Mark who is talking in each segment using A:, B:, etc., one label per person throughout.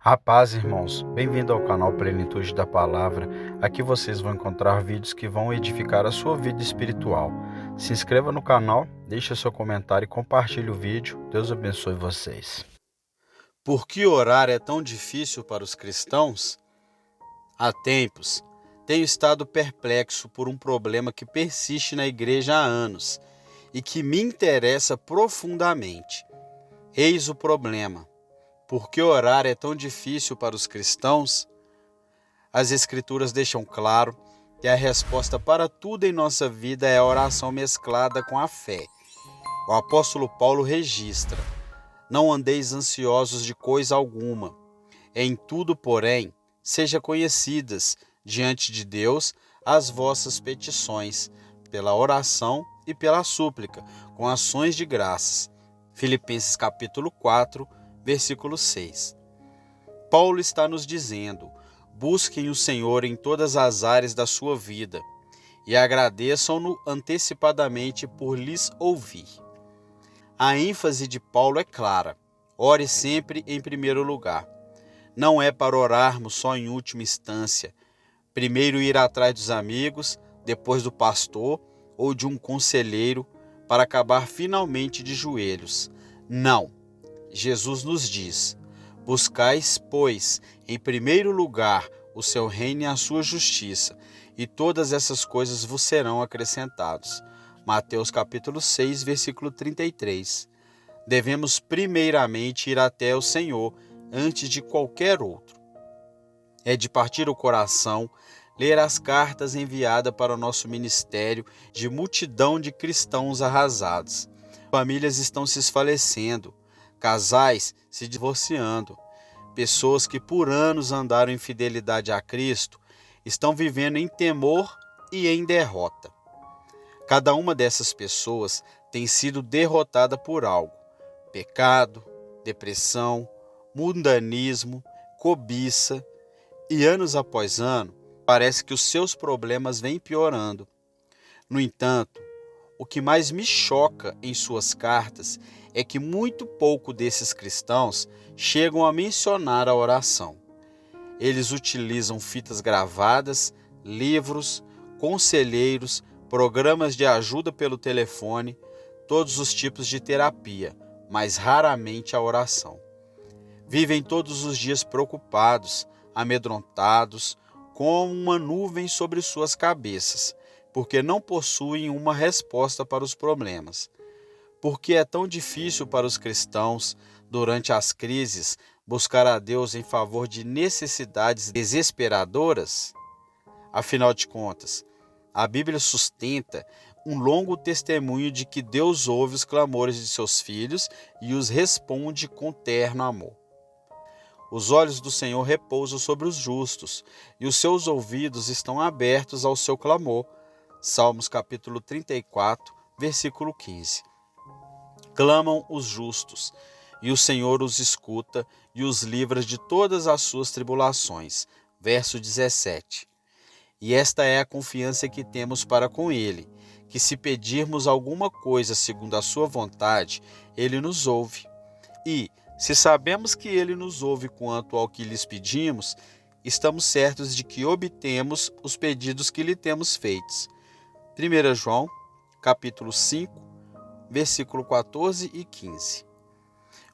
A: A paz, irmãos. Bem-vindo ao canal Plenitude da Palavra. Aqui vocês vão encontrar vídeos que vão edificar a sua vida espiritual. Se inscreva no canal, deixe seu comentário e compartilhe o vídeo. Deus abençoe vocês. Por que orar é tão difícil para os cristãos? Há tempos, tenho estado perplexo por um problema que persiste na igreja há anos e que me interessa profundamente. Eis o problema. Por que orar é tão difícil para os cristãos? As Escrituras deixam claro que a resposta para tudo em nossa vida é a oração mesclada com a fé. O apóstolo Paulo registra: não andeis ansiosos de coisa alguma. Em tudo, porém, seja conhecidas diante de Deus as vossas petições, pela oração e pela súplica, com ações de graças. Filipenses capítulo 4, versículo 6. Paulo está nos dizendo: busquem o Senhor em todas as áreas da sua vida e agradeçam-no antecipadamente por lhes ouvir. A ênfase de Paulo é clara: ore sempre em primeiro lugar. Não é para orarmos só em última instância, primeiro ir atrás dos amigos, depois do pastor ou de um conselheiro, para acabar finalmente de joelhos. Não. Jesus nos diz: buscais, pois, em primeiro lugar o seu reino e a sua justiça, e todas essas coisas vos serão acrescentadas. Mateus capítulo 6, versículo 33. Devemos primeiramente ir até o Senhor antes de qualquer outro. É de partir o coração ler as cartas enviadas para o nosso ministério de multidão de cristãos arrasados. Famílias estão se esfalecendo, casais se divorciando, pessoas que por anos andaram em fidelidade a Cristo estão vivendo em temor e em derrota. Cada uma dessas pessoas tem sido derrotada por algo: pecado, depressão, mundanismo, cobiça, e anos após ano, parece que os seus problemas vêm piorando. No entanto, o que mais me choca em suas cartas é que muito pouco desses cristãos chegam a mencionar a oração. Eles utilizam fitas gravadas, livros, conselheiros, programas de ajuda pelo telefone, todos os tipos de terapia, mas raramente a oração. Vivem todos os dias preocupados, amedrontados, com uma nuvem sobre suas cabeças, porque não possuem uma resposta para os problemas. Por que é tão difícil para os cristãos, durante as crises, buscar a Deus em favor de necessidades desesperadoras? Afinal de contas, a Bíblia sustenta um longo testemunho de que Deus ouve os clamores de seus filhos e os responde com terno amor. Os olhos do Senhor repousam sobre os justos, e os seus ouvidos estão abertos ao seu clamor. Salmos capítulo 34, versículo 15. Clamam os justos, e o Senhor os escuta e os livra de todas as suas tribulações. Verso 17. E esta é a confiança que temos para com Ele, que se pedirmos alguma coisa segundo a sua vontade, Ele nos ouve. E, se sabemos que Ele nos ouve quanto ao que lhes pedimos, estamos certos de que obtemos os pedidos que lhe temos feitos. 1 João, capítulo 5, versículo 14 e 15.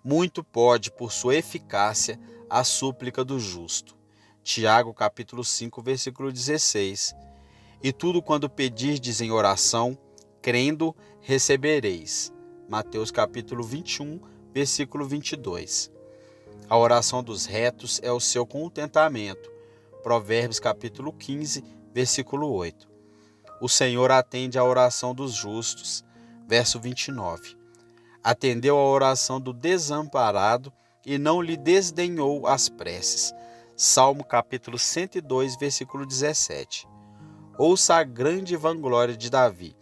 A: Muito pode, por sua eficácia, a súplica do justo. Tiago, capítulo 5, versículo 16. E tudo quando pedirdes em oração, crendo, recebereis. Mateus, capítulo 21, versículo 22. A oração dos retos é o seu contentamento. Provérbios capítulo 15, versículo 8. O Senhor atende à oração dos justos. Verso 29. Atendeu à oração do desamparado e não lhe desdenhou as preces. Salmo capítulo 102, versículo 17. Ouça a grande vanglória de Davi.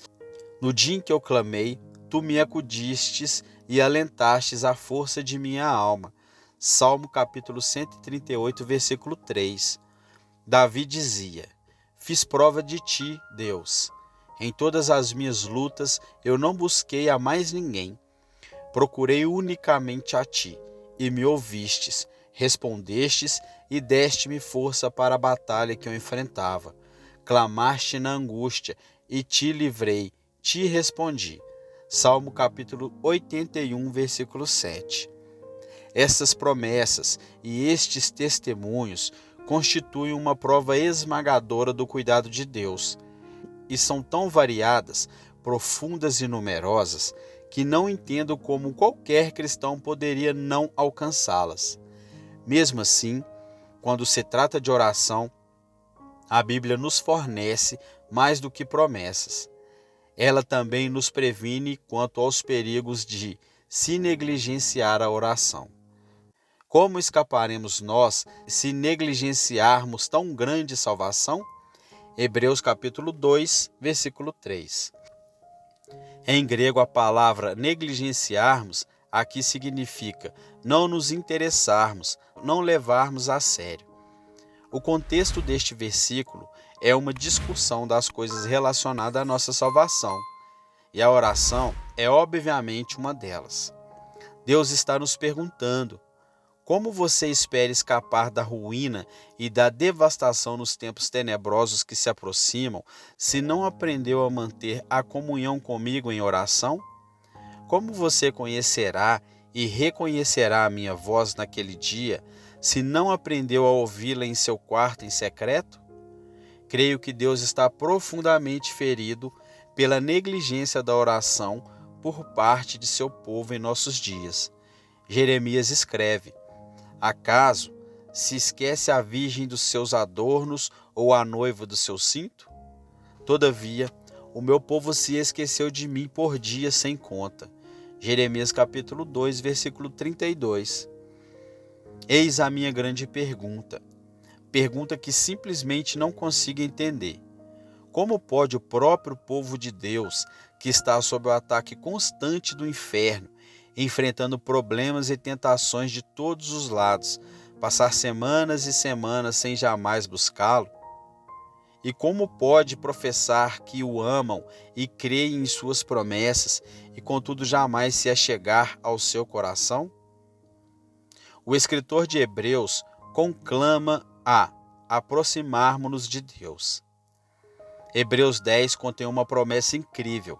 A: No dia em que eu clamei, tu me acudistes e alentastes a força de minha alma. Salmo capítulo 138, versículo 3. Davi dizia: fiz prova de ti, Deus. Em todas as minhas lutas eu não busquei a mais ninguém. Procurei unicamente a ti, e me ouvistes. Respondestes e deste-me força para a batalha que eu enfrentava. Clamaste na angústia e te livrei, te respondi. Salmo capítulo 81, versículo 7. Estas promessas e estes testemunhos constituem uma prova esmagadora do cuidado de Deus e são tão variadas, profundas e numerosas que não entendo como qualquer cristão poderia não alcançá-las. Mesmo assim, quando se trata de oração, a Bíblia nos fornece mais do que promessas. Ela também nos previne quanto aos perigos de se negligenciar a oração. Como escaparemos nós se negligenciarmos tão grande salvação? Hebreus capítulo 2, versículo 3. Em grego, a palavra negligenciarmos aqui significa não nos interessarmos, não levarmos a sério. O contexto deste versículo é uma discussão das coisas relacionadas à nossa salvação, e a oração é obviamente uma delas. Deus está nos perguntando: como você espera escapar da ruína e da devastação nos tempos tenebrosos que se aproximam, se não aprendeu a manter a comunhão comigo em oração? Como você conhecerá e reconhecerá a minha voz naquele dia, se não aprendeu a ouvi-la em seu quarto em secreto? Creio que Deus está profundamente ferido pela negligência da oração por parte de seu povo em nossos dias. Jeremias escreve: acaso se esquece a virgem dos seus adornos ou a noiva do seu cinto? Todavia, o meu povo se esqueceu de mim por dias sem conta. Jeremias capítulo 2, versículo 32. Eis a minha grande pergunta que simplesmente não consigo entender. Como pode o próprio povo de Deus, que está sob o ataque constante do inferno, enfrentando problemas e tentações de todos os lados, passar semanas e semanas sem jamais buscá-lo? E como pode professar que o amam e creem em suas promessas e contudo jamais se achegar ao seu coração? O escritor de Hebreus conclama a aproximarmos-nos de Deus. Hebreus 10 contém uma promessa incrível.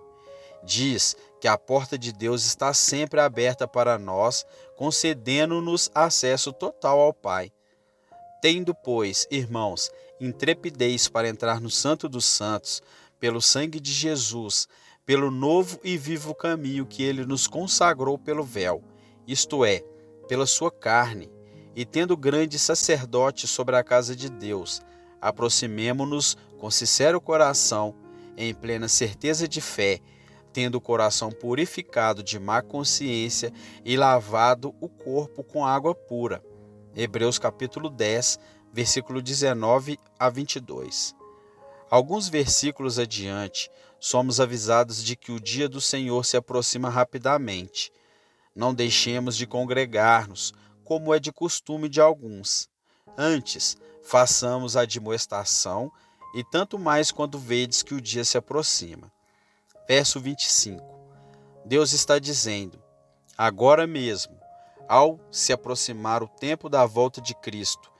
A: Diz que a porta de Deus está sempre aberta para nós, concedendo-nos acesso total ao Pai. Tendo, pois, irmãos, intrepidez para entrar no Santo dos Santos, pelo sangue de Jesus, pelo novo e vivo caminho que ele nos consagrou pelo véu, isto é, pela sua carne, e tendo grande sacerdote sobre a casa de Deus, aproximemo-nos com sincero coração, em plena certeza de fé, tendo o coração purificado de má consciência e lavado o corpo com água pura. Hebreus capítulo 10, versículo 19 a 22. Alguns versículos adiante, somos avisados de que o dia do Senhor se aproxima rapidamente. Não deixemos de congregar-nos, como é de costume de alguns. Antes, façamos a admoestação, e tanto mais quando vedes que o dia se aproxima. Verso 25. Deus está dizendo: agora mesmo, ao se aproximar o tempo da volta de Cristo,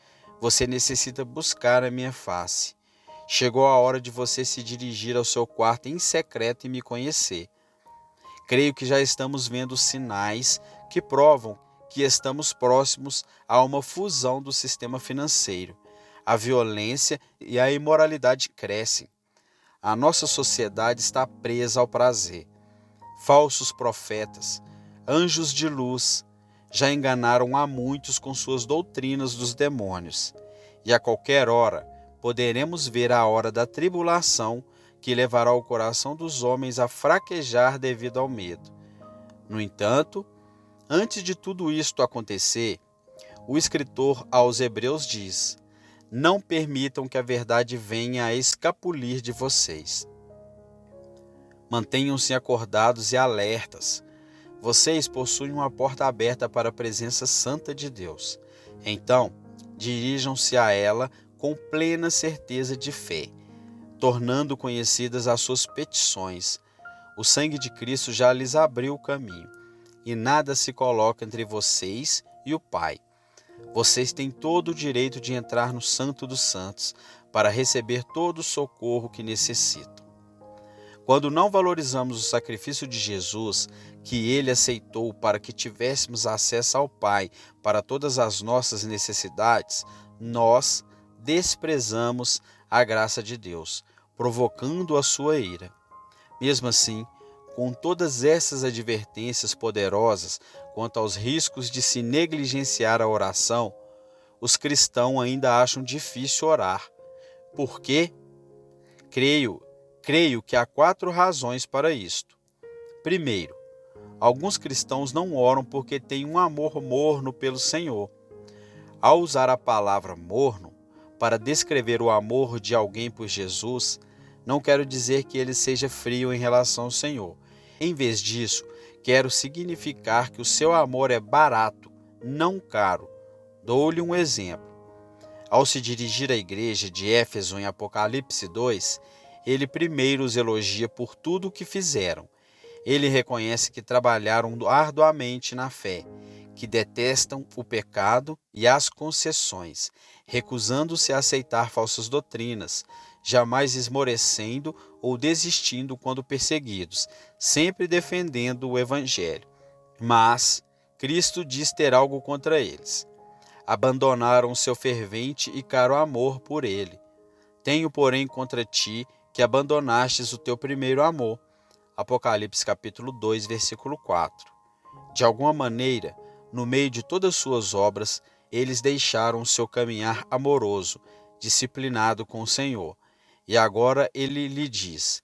A: você necessita buscar a minha face. Chegou a hora de você se dirigir ao seu quarto em secreto e me conhecer. Creio que já estamos vendo sinais que provam que estamos próximos a uma fusão do sistema financeiro. A violência e a imoralidade crescem. A nossa sociedade está presa ao prazer. Falsos profetas, anjos de luz, já enganaram a muitos com suas doutrinas dos demônios. E a qualquer hora poderemos ver a hora da tribulação que levará o coração dos homens a fraquejar devido ao medo. No entanto, antes de tudo isto acontecer, o escritor aos Hebreus diz: não permitam que a verdade venha a escapulir de vocês. Mantenham-se acordados e alertas. Vocês possuem uma porta aberta para a presença santa de Deus. Então, dirijam-se a ela com plena certeza de fé, tornando conhecidas as suas petições. O sangue de Cristo já lhes abriu o caminho, e nada se coloca entre vocês e o Pai. Vocês têm todo o direito de entrar no Santo dos Santos para receber todo o socorro que necessitam. Quando não valorizamos o sacrifício de Jesus, que ele aceitou para que tivéssemos acesso ao Pai para todas as nossas necessidades, nós desprezamos a graça de Deus, provocando a sua ira. Mesmo assim, com todas essas advertências poderosas quanto aos riscos de se negligenciar a oração, os cristãos ainda acham difícil orar. Por quê? Creio que há 4 razões para isto. Primeiro, alguns cristãos não oram porque têm um amor morno pelo Senhor. Ao usar a palavra morno para descrever o amor de alguém por Jesus, não quero dizer que ele seja frio em relação ao Senhor. Em vez disso, quero significar que o seu amor é barato, não caro. Dou-lhe um exemplo. Ao se dirigir à igreja de Éfeso em Apocalipse 2, ele primeiro os elogia por tudo o que fizeram. Ele reconhece que trabalharam arduamente na fé, que detestam o pecado e as concessões, recusando-se a aceitar falsas doutrinas, jamais esmorecendo ou desistindo quando perseguidos, sempre defendendo o Evangelho. Mas Cristo diz ter algo contra eles. Abandonaram seu fervente e caro amor por ele. Tenho, porém, contra ti que abandonastes o teu primeiro amor. Apocalipse capítulo 2, versículo 4. De alguma maneira, no meio de todas suas obras, eles deixaram o seu caminhar amoroso, disciplinado com o Senhor. E agora ele lhe diz: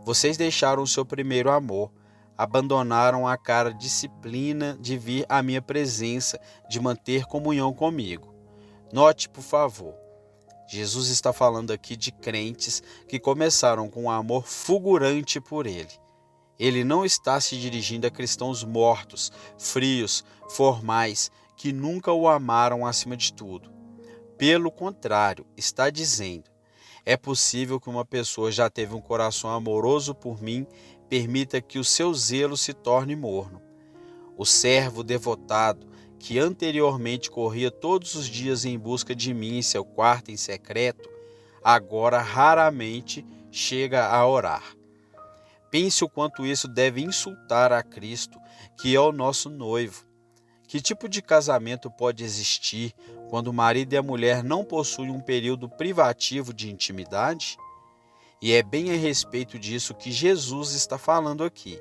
A: vocês deixaram o seu primeiro amor, abandonaram a cara disciplina de vir à minha presença, de manter comunhão comigo. Note, por favor, Jesus está falando aqui de crentes que começaram com um amor fulgurante por ele. Ele não está se dirigindo a cristãos mortos, frios, formais, que nunca o amaram acima de tudo. Pelo contrário, está dizendo: é possível que uma pessoa já teve um coração amoroso por mim, permita que o seu zelo se torne morno. O servo devotado, que anteriormente corria todos os dias em busca de mim em seu quarto em secreto, agora raramente chega a orar. Pense o quanto isso deve insultar a Cristo, que é o nosso noivo. Que tipo de casamento pode existir quando o marido e a mulher não possuem um período privativo de intimidade? E é bem a respeito disso que Jesus está falando aqui.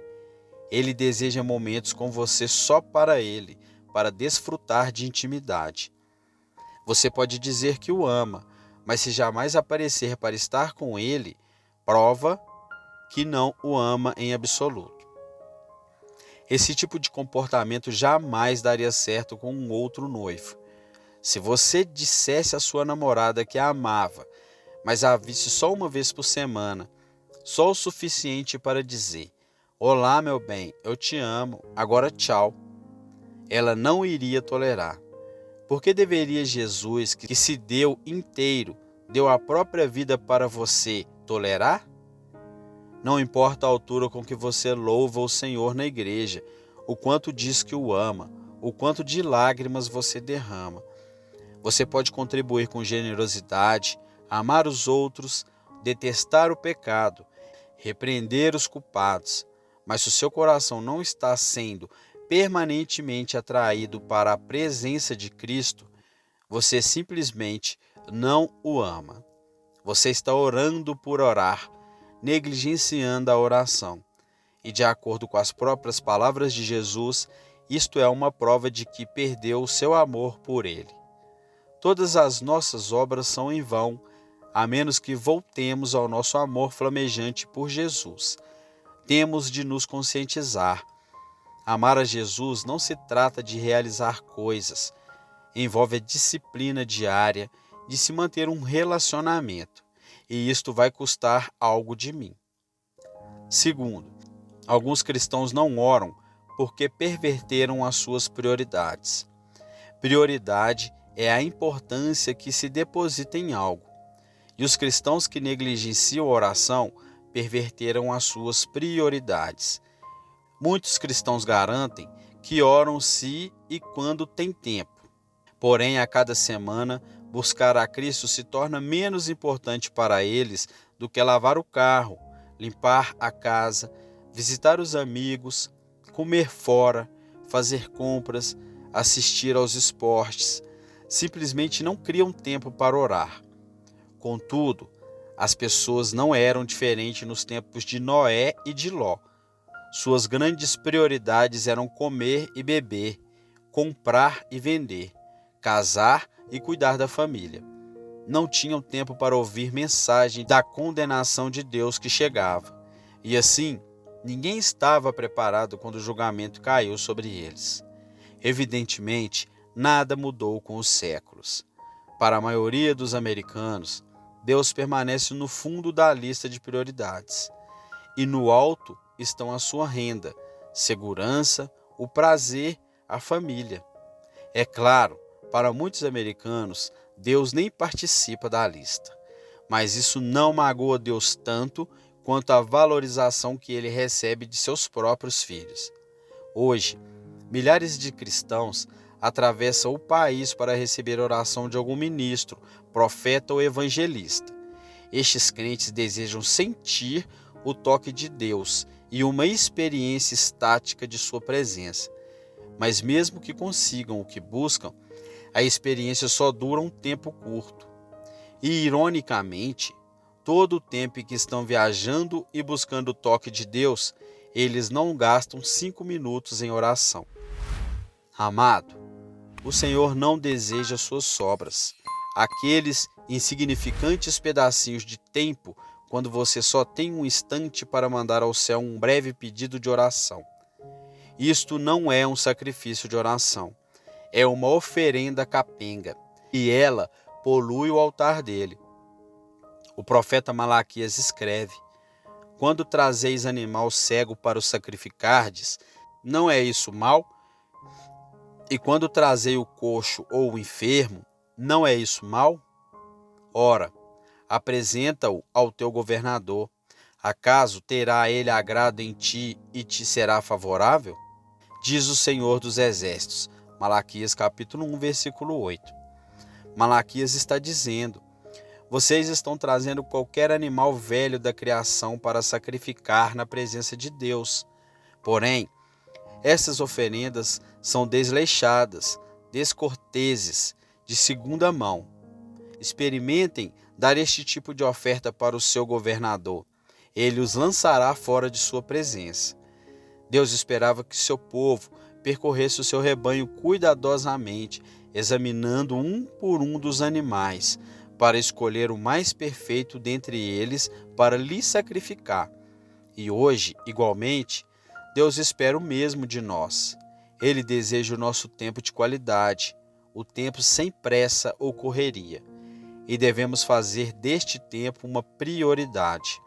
A: Ele deseja momentos com você só para ele, para desfrutar de intimidade. Você pode dizer que o ama, mas se jamais aparecer para estar com ele, prova que não o ama em absoluto. Esse tipo de comportamento jamais daria certo com um outro noivo. Se você dissesse à sua namorada que a amava, mas a visse só uma vez por semana, só o suficiente para dizer: olá, meu bem, eu te amo, agora tchau, ela não iria tolerar. Por que deveria Jesus, que se deu inteiro, deu a própria vida para você, tolerar? Não importa a altura com que você louva o Senhor na igreja, o quanto diz que o ama, o quanto de lágrimas você derrama. Você pode contribuir com generosidade, amar os outros, detestar o pecado, repreender os culpados, mas se o seu coração não está sendo permanentemente atraído para a presença de Cristo, você simplesmente não o ama. Você está orando por orar, negligenciando a oração. E de acordo com as próprias palavras de Jesus, isto é uma prova de que perdeu o seu amor por ele. Todas as nossas obras são em vão, a menos que voltemos ao nosso amor flamejante por Jesus. Temos de nos conscientizar. Amar a Jesus não se trata de realizar coisas, envolve a disciplina diária de se manter um relacionamento, e isto vai custar algo de mim. Segundo, alguns cristãos não oram porque perverteram as suas prioridades. Prioridade é a importância que se deposita em algo, e os cristãos que negligenciam a oração perverteram as suas prioridades. Muitos cristãos garantem que oram se e quando têm tempo, Porém, a cada semana, buscar a Cristo se torna menos importante para eles do que lavar o carro, limpar a casa, visitar os amigos, comer fora, fazer compras, assistir aos esportes. Simplesmente não criam tempo para orar. Contudo, as pessoas não eram diferentes nos tempos de Noé e de Ló. Suas grandes prioridades eram comer e beber, comprar e vender, casar e cuidar da família. Não tinham tempo para ouvir mensagem da condenação de Deus que chegava. E assim, ninguém estava preparado quando o julgamento caiu sobre eles. Evidentemente, nada mudou com os séculos. Para a maioria dos americanos, Deus permanece no fundo da lista de prioridades. E no alto estão a sua renda, segurança, o prazer, a família. É claro, para muitos americanos, Deus nem participa da lista. Mas isso não magoa Deus tanto quanto a valorização que ele recebe de seus próprios filhos. Hoje, milhares de cristãos atravessam o país para receber oração de algum ministro, profeta ou evangelista. Estes crentes desejam sentir o toque de Deus e uma experiência estática de sua presença. Mas mesmo que consigam o que buscam, a experiência só dura um tempo curto. E, ironicamente, todo o tempo em que estão viajando e buscando o toque de Deus, eles não gastam 5 minutos em oração. Amado, o Senhor não deseja suas sobras, aqueles insignificantes pedacinhos de tempo quando você só tem um instante para mandar ao céu um breve pedido de oração. Isto não é um sacrifício de oração, é uma oferenda capenga, e ela polui o altar dele. O profeta Malaquias escreve: quando trazeis animal cego para o sacrificardes, não é isso mal? E quando trazei o coxo ou o enfermo, não é isso mal? Ora, apresenta-o ao teu governador. Acaso terá ele agrado em ti e te será favorável? Diz o Senhor dos Exércitos. Malaquias capítulo 1, versículo 8. Malaquias está dizendo: vocês estão trazendo qualquer animal velho da criação para sacrificar na presença de Deus. Porém, essas oferendas são desleixadas, descorteses, de segunda mão. Experimentem dar este tipo de oferta para o seu governador. Ele os lançará fora de sua presença. Deus esperava que seu povo percorresse o seu rebanho cuidadosamente, examinando um por um dos animais, para escolher o mais perfeito dentre eles para lhe sacrificar. E hoje, igualmente, Deus espera o mesmo de nós. Ele deseja o nosso tempo de qualidade, o tempo sem pressa ou correria. E devemos fazer deste tempo uma prioridade.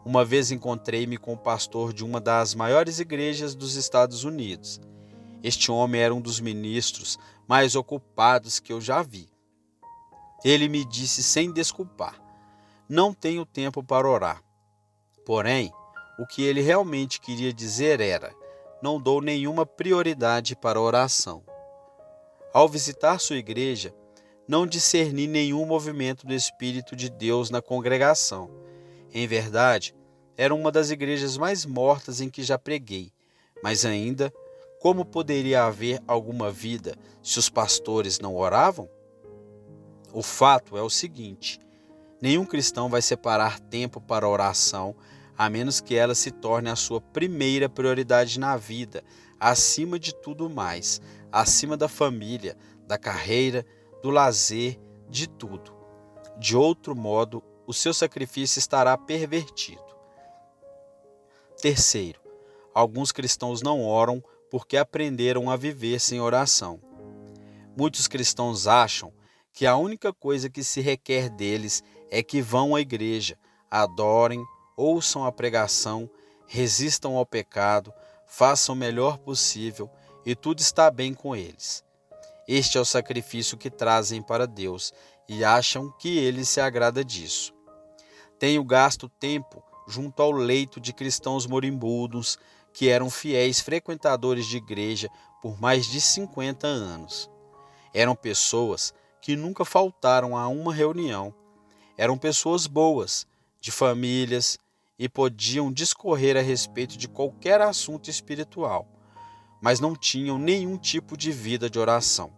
A: Uma vez encontrei-me com o pastor de uma das maiores igrejas dos Estados Unidos. Este homem era um dos ministros mais ocupados que eu já vi. Ele me disse sem desculpar: não tenho tempo para orar. Porém, o que ele realmente queria dizer era: não dou nenhuma prioridade para a oração. Ao visitar sua igreja, não discerni nenhum movimento do Espírito de Deus na congregação. Em verdade, era uma das igrejas mais mortas em que já preguei. Mas ainda, como poderia haver alguma vida se os pastores não oravam? O fato é o seguinte: nenhum cristão vai separar tempo para a oração, a menos que ela se torne a sua primeira prioridade na vida, acima de tudo mais, acima da família, da carreira, do lazer, de tudo. De outro modo, o seu sacrifício estará pervertido. Terceiro, alguns cristãos não oram porque aprenderam a viver sem oração. Muitos cristãos acham que a única coisa que se requer deles é que vão à igreja, adorem, ouçam a pregação, resistam ao pecado, façam o melhor possível e tudo está bem com eles. Este é o sacrifício que trazem para Deus e acham que Ele se agrada disso. Tenho gasto tempo junto ao leito de cristãos moribundos que eram fiéis frequentadores de igreja por mais de 50 anos. Eram pessoas que nunca faltaram a uma reunião. Eram pessoas boas, de famílias, e podiam discorrer a respeito de qualquer assunto espiritual, mas não tinham nenhum tipo de vida de oração.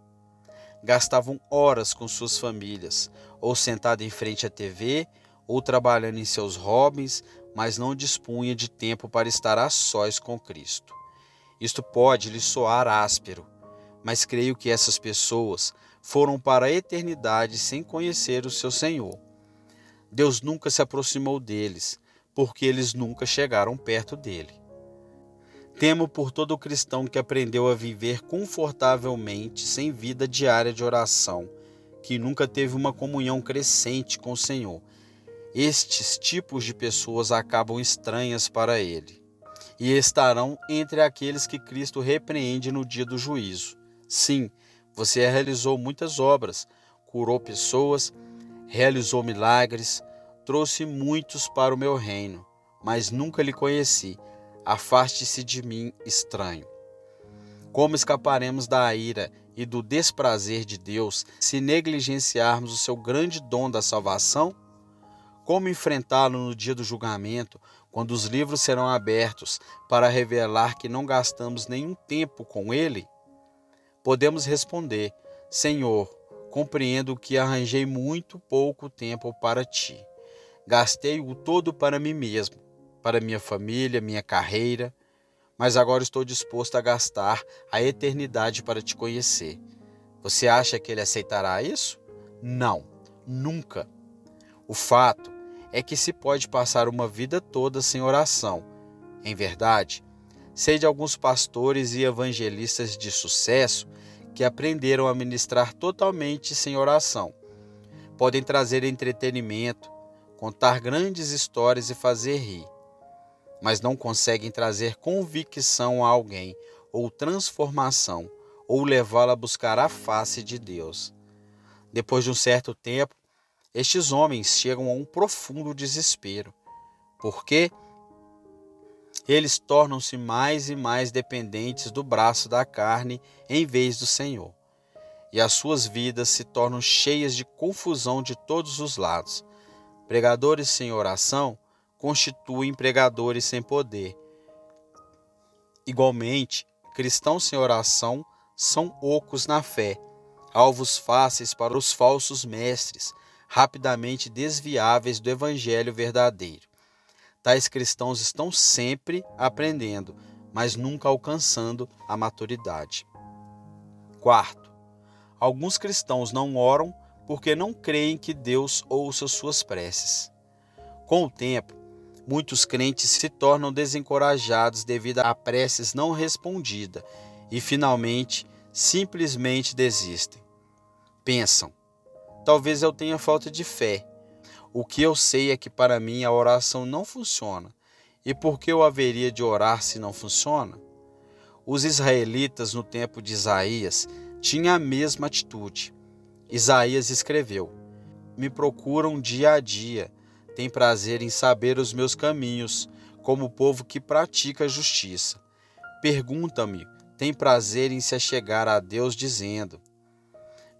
A: Gastavam horas com suas famílias, ou sentado em frente à TV, ou trabalhando em seus hobbies, mas não dispunha de tempo para estar a sós com Cristo. Isto pode lhe soar áspero, mas creio que essas pessoas foram para a eternidade sem conhecer o seu Senhor. Deus nunca se aproximou deles, porque eles nunca chegaram perto dele. Temo por todo cristão que aprendeu a viver confortavelmente sem vida diária de oração, que nunca teve uma comunhão crescente com o Senhor. Estes tipos de pessoas acabam estranhas para ele e estarão entre aqueles que Cristo repreende no dia do juízo. Sim, você realizou muitas obras, curou pessoas, realizou milagres, trouxe muitos para o meu reino, mas nunca lhe conheci. Afaste-se de mim, estranho. Como escaparemos da ira e do desprazer de Deus se negligenciarmos o seu grande dom da salvação? Como enfrentá-lo no dia do julgamento, quando os livros serão abertos para revelar que não gastamos nenhum tempo com ele? Podemos responder: Senhor, compreendo que arranjei muito pouco tempo para ti. Gastei-o todo para mim mesmo, para minha família, minha carreira, mas agora estou disposto a gastar a eternidade para te conhecer. Você acha que ele aceitará isso? Não, nunca. O fato é que se pode passar uma vida toda sem oração. Em verdade, sei de alguns pastores e evangelistas de sucesso que aprenderam a ministrar totalmente sem oração. Podem trazer entretenimento, contar grandes histórias e fazer rir, mas não conseguem trazer convicção a alguém, ou transformação, ou levá-lo a buscar a face de Deus. Depois de um certo tempo, estes homens chegam a um profundo desespero, porque eles tornam-se mais e mais dependentes do braço da carne em vez do Senhor, e as suas vidas se tornam cheias de confusão de todos os lados. Pregadores sem oração constituem pregadores sem poder. Igualmente, cristãos sem oração são ocos na fé, alvos fáceis para os falsos mestres, rapidamente desviáveis do evangelho verdadeiro. Tais cristãos estão sempre aprendendo, mas nunca alcançando a maturidade. Quarto, alguns cristãos não oram porque não creem que Deus ouça suas preces. Com o tempo, muitos crentes se tornam desencorajados devido a preces não respondidas e, finalmente, simplesmente desistem. Pensam: talvez eu tenha falta de fé. O que eu sei é que para mim a oração não funciona. E por que eu haveria de orar se não funciona? Os israelitas no tempo de Isaías tinham a mesma atitude. Isaías escreveu: me procuram dia a dia, têm prazer em saber os meus caminhos, como o povo que pratica a justiça. Pergunta-me, tem prazer em se achegar a Deus, dizendo: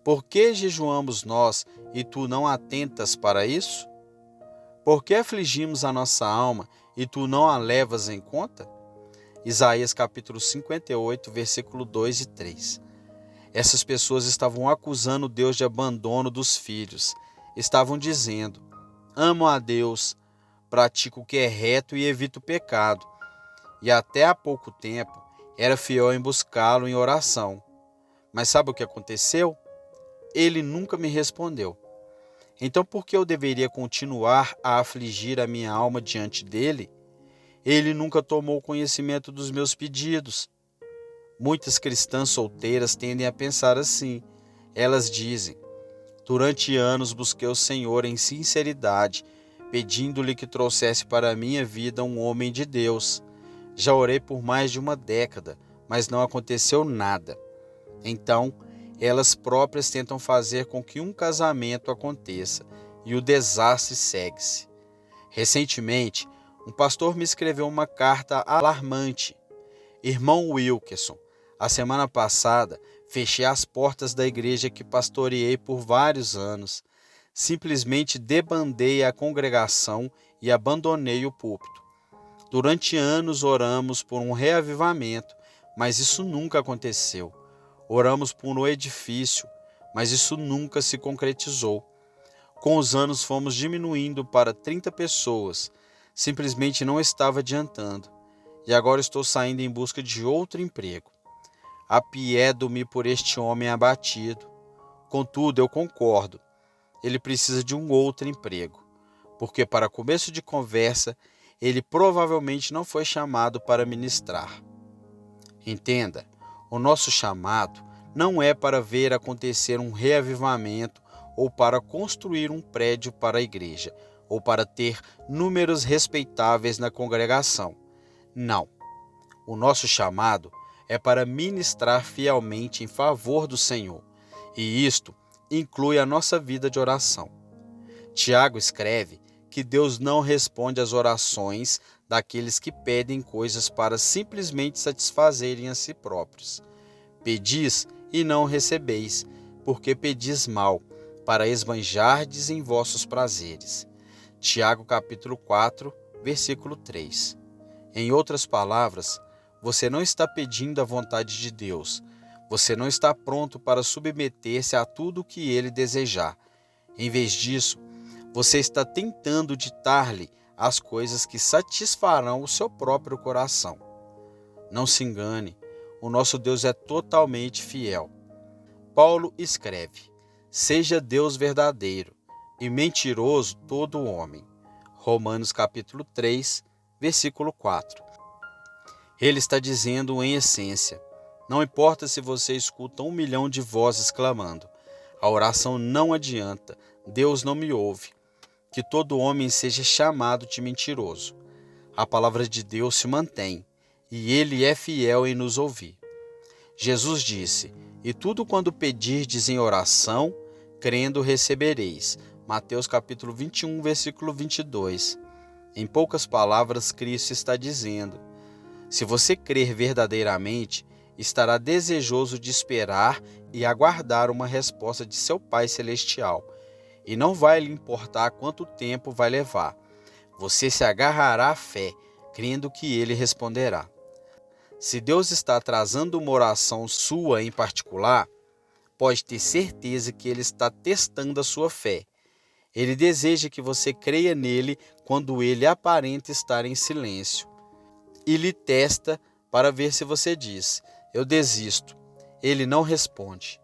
A: por que jejuamos nós e tu não atentas para isso? Por que afligimos a nossa alma e tu não a levas em conta? Isaías capítulo 58, versículo 2 e 3. Essas pessoas estavam acusando Deus de abandono dos filhos. Estavam dizendo: amo a Deus, pratico o que é reto e evito o pecado. E até há pouco tempo era fiel em buscá-lo em oração. Mas sabe o que aconteceu? Ele nunca me respondeu. Então por que eu deveria continuar a afligir a minha alma diante dele? Ele nunca tomou conhecimento dos meus pedidos. Muitas cristãs solteiras tendem a pensar assim. Elas dizem: durante anos busquei o Senhor em sinceridade, pedindo-lhe que trouxesse para a minha vida um homem de Deus. Já orei por mais de uma década, mas não aconteceu nada. Então, elas próprias tentam fazer com que um casamento aconteça, e o desastre segue-se. Recentemente, um pastor me escreveu uma carta alarmante. Irmão Wilkerson, a semana passada Fechei as portas da igreja que pastoreei por vários anos. Simplesmente debandei a congregação e abandonei o púlpito. Durante anos oramos por um reavivamento, mas isso nunca aconteceu. Oramos por um edifício, mas isso nunca se concretizou. Com os anos fomos diminuindo para 30 pessoas. Simplesmente não estava adiantando. E agora estou saindo em busca de outro emprego. Apiedo-me por este homem abatido. Contudo, eu concordo. Ele precisa de um outro emprego, porque para começo de conversa, ele provavelmente não foi chamado para ministrar. Entenda, o nosso chamado não é para ver acontecer um reavivamento ou para construir um prédio para a igreja, ou para ter números respeitáveis na congregação. Não. O nosso chamado é para ministrar fielmente em favor do Senhor, e isto inclui a nossa vida de oração. Tiago escreve que Deus não responde às orações daqueles que pedem coisas para simplesmente satisfazerem a si próprios. Pedis e não recebeis, porque pedis mal, para esbanjardes em vossos prazeres. Tiago capítulo 4, versículo 3. Em outras palavras, você não está pedindo a vontade de Deus. Você não está pronto para submeter-se a tudo o que ele desejar. Em vez disso, você está tentando ditar-lhe as coisas que satisfarão o seu próprio coração. Não se engane, o nosso Deus é totalmente fiel. Paulo escreve: seja Deus verdadeiro e mentiroso todo homem. Romanos capítulo 3, versículo 4. Ele está dizendo em essência: não importa se você escuta 1 milhão de vozes clamando, a oração não adianta, Deus não me ouve. Que todo homem seja chamado de mentiroso. A palavra de Deus se mantém, e ele é fiel em nos ouvir. Jesus disse: e tudo quando pedirdes em oração, crendo recebereis. Mateus capítulo 21, versículo 22. Em poucas palavras, Cristo está dizendo: se você crer verdadeiramente, estará desejoso de esperar e aguardar uma resposta de seu Pai Celestial. E não vai lhe importar quanto tempo vai levar. Você se agarrará à fé, crendo que ele responderá. Se Deus está atrasando uma oração sua em particular, pode ter certeza que ele está testando a sua fé. Ele deseja que você creia nele quando ele aparenta estar em silêncio. E lhe testa para ver se você diz: eu desisto. Ele não responde.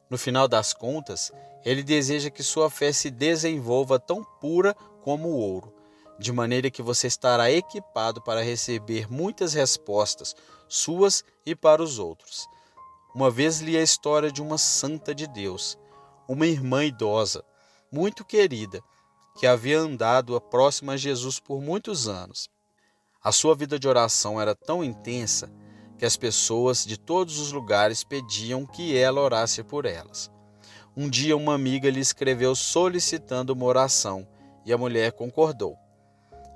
A: No final das contas, ele deseja que sua fé se desenvolva tão pura como o ouro, de maneira que você estará equipado para receber muitas respostas suas e para os outros. Uma vez li a história de uma santa de Deus, uma irmã idosa, muito querida, que havia andado próxima a Jesus por muitos anos. A sua vida de oração era tão intensa que as pessoas de todos os lugares pediam que ela orasse por elas. Um dia uma amiga lhe escreveu solicitando uma oração e a mulher concordou.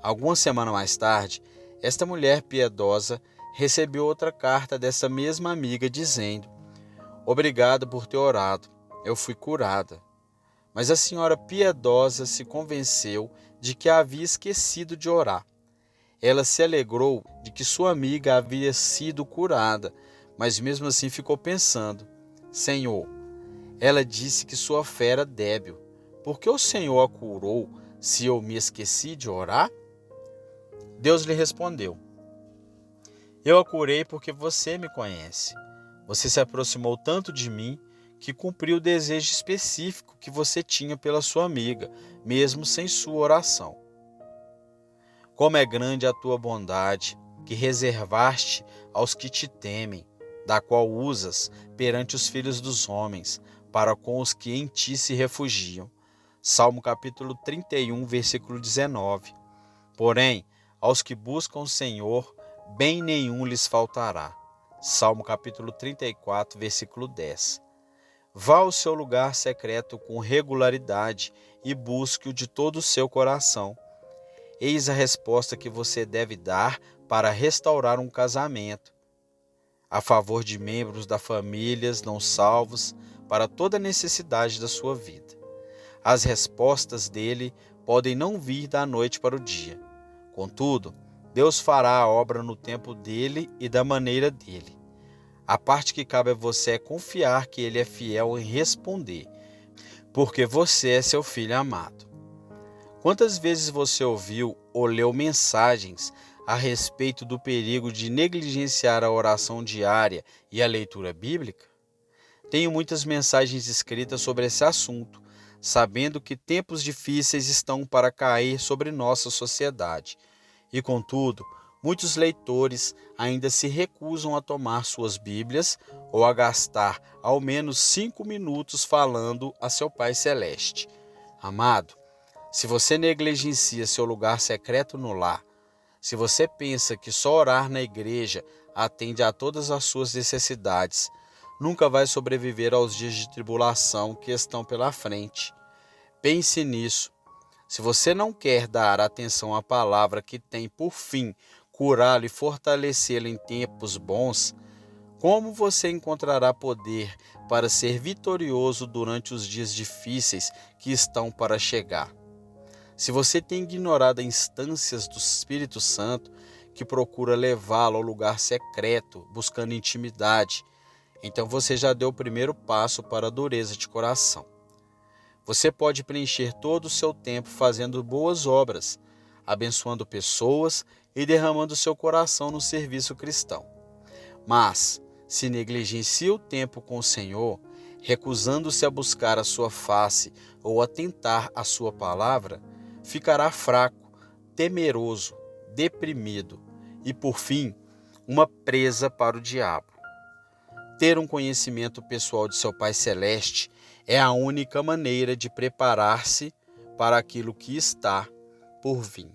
A: Alguma semana mais tarde, esta mulher piedosa recebeu outra carta dessa mesma amiga dizendo: obrigada por ter orado, eu fui curada. Mas a senhora piedosa se convenceu de que havia esquecido de orar. Ela se alegrou de que sua amiga havia sido curada, mas mesmo assim ficou pensando: Senhor, ela disse que sua fé era débil. Por que o Senhor a curou se eu me esqueci de orar? Deus lhe respondeu: eu a curei porque você me conhece. Você se aproximou tanto de mim que cumpriu o desejo específico que você tinha pela sua amiga, mesmo sem sua oração. Como é grande a tua bondade, que reservaste aos que te temem, da qual usas perante os filhos dos homens, para com os que em ti se refugiam. Salmo capítulo 31, versículo 19. Porém, aos que buscam o Senhor, bem nenhum lhes faltará. Salmo capítulo 34, versículo 10. Vá ao seu lugar secreto com regularidade e busque-o de todo o seu coração. Eis a resposta que você deve dar para restaurar um casamento. a favor de membros da família não salvos, para toda necessidade da sua vida. As respostas dele podem não vir da noite para o dia. Contudo, Deus fará a obra no tempo dele e da maneira dele. A parte que cabe a você é confiar que ele é fiel em responder, porque você é seu filho amado. Quantas vezes você ouviu ou leu mensagens a respeito do perigo de negligenciar a oração diária e a leitura bíblica? Tenho muitas mensagens escritas sobre esse assunto, sabendo que tempos difíceis estão para cair sobre nossa sociedade. E, contudo, muitos leitores ainda se recusam a tomar suas Bíblias ou a gastar ao menos 5 minutos falando a seu Pai Celeste. Amado, se você negligencia seu lugar secreto no lar, se você pensa que só orar na igreja atende a todas as suas necessidades, nunca vai sobreviver aos dias de tribulação que estão pela frente. Pense nisso. Se você não quer dar atenção à palavra que tem por fim curá-lo e fortalecê-lo em tempos bons, como você encontrará poder para ser vitorioso durante os dias difíceis que estão para chegar? Se você tem ignorado as instâncias do Espírito Santo, que procura levá-lo ao lugar secreto, buscando intimidade, então você já deu o primeiro passo para a dureza de coração. Você pode preencher todo o seu tempo fazendo boas obras, abençoando pessoas e derramando seu coração no serviço cristão. Mas, se negligencia o tempo com o Senhor, recusando-se a buscar a sua face ou atentar à sua palavra, ficará fraco, temeroso, deprimido e, por fim, uma presa para o diabo. Ter um conhecimento pessoal de seu Pai Celeste é a única maneira de preparar-se para aquilo que está por vir.